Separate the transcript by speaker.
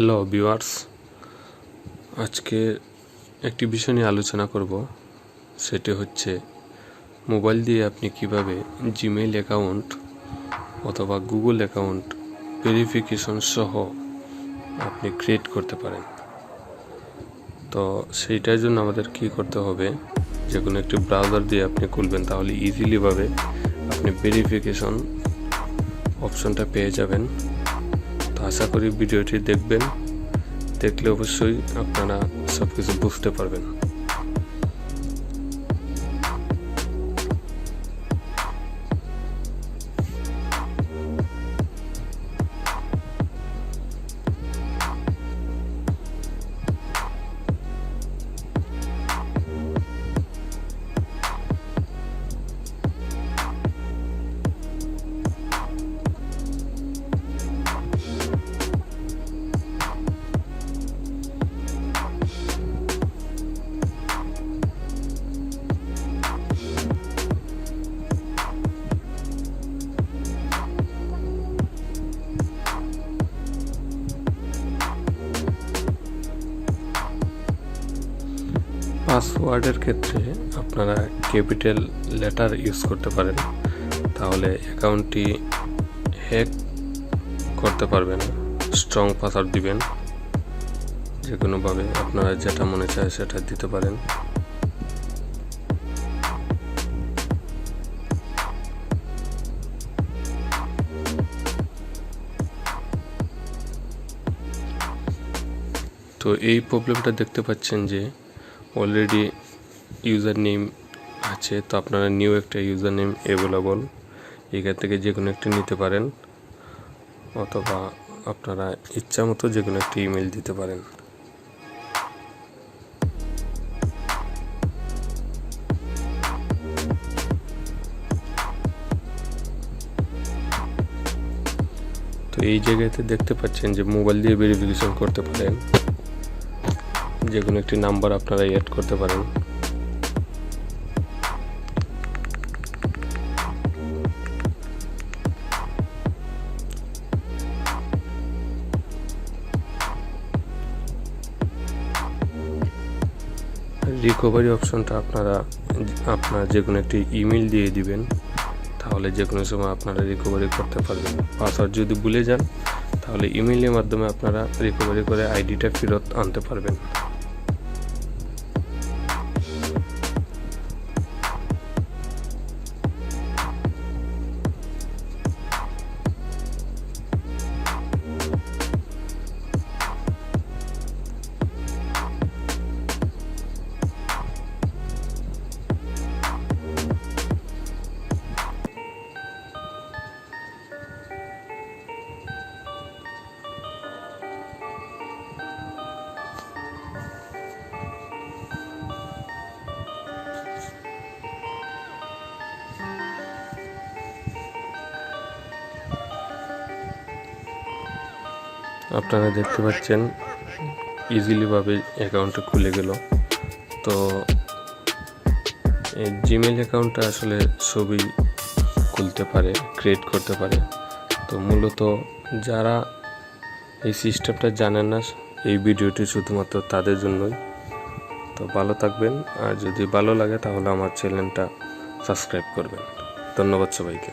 Speaker 1: Hello viewers, আজকে একটি বিষয় নিয়ে আলোচনা করব। সেটি হচ্ছে মোবাইল দিয়ে আপনি কিভাবে জিমেইল অ্যাকাউন্ট অথবা গুগল অ্যাকাউন্ট ভেরিফিকেশন সহ আপনি ক্রিয়েট করতে পারেন। তো সেইটার জন্য আমাদের কি করতে হবে, যে কোনো একটি ব্রাউজার দিয়ে আপনি খুলবেন, তাহলে ইজিলিভাবে আপনি ভেরিফিকেশন অপশনটা পেয়ে যাবেন। তো আশা করি ভিডিওটি দেখবেন, দেখলে অবশ্যই আপনারা সব কিছু বুঝতে পারবেন। পাসওয়ার্ডের ক্ষেত্রে আপনারা ক্যাপিটাল লেটার ইউজ করতে পারেন, তাহলে অ্যাকাউন্টটি হ্যাক করতে পারবেন। স্ট্রং পাসওয়ার্ড দিবেন, যে কোনোভাবে আপনারা যেটা মনে চায় সেটা দিতে পারেন। তো এই প্রবলেমটা দেখতে পাচ্ছেন যে অলরেডি ইউজার নেম আছে, তো আপনারা নিউ একটা ইউজার নেম অ্যাভেলেবল, এখান থেকে যে কোনো একটি নিতে পারেন, অথবা আপনারা ইচ্ছা মতো যে কোনো একটি ইমেল দিতে পারেন। তো এই জায়গাতে দেখতে পাচ্ছেন যে মোবাইল দিয়ে ভেরিফিকেশন করতে পারেন, যে কোনো একটি নাম্বার আপনারা অ্যাড করতে পারেন। রিকভারি অপশনটা আপনার যে কোনো একটি ইমেল দিয়ে দিবেন, তাহলে যে কোনো সময় আপনারা রিকভারি করতে পারবেন। পাসওয়ার্ড যদি ভুলে যান, তাহলে ইমেলের মাধ্যমে আপনারা রিকভারি করে আইডিটা ফেরত আনতে পারবেন। আপনারা দেখতে পাচ্ছেন ইজিলিভাবে অ্যাকাউন্টটা খুলে গেল। তো এই জিমেল অ্যাকাউন্টটা আসলে সবই খুলতে পারে, ক্রিয়েট করতে পারে। তো মূলত যারা এই সিস্টেমটা জানেন না, এই ভিডিওটি শুধুমাত্র তাদের জন্যই। তো ভালো থাকবেন, আর যদি ভালো লাগে তাহলে আমার চ্যানেলটা সাবস্ক্রাইব করবেন। ধন্যবাদ সবাইকে।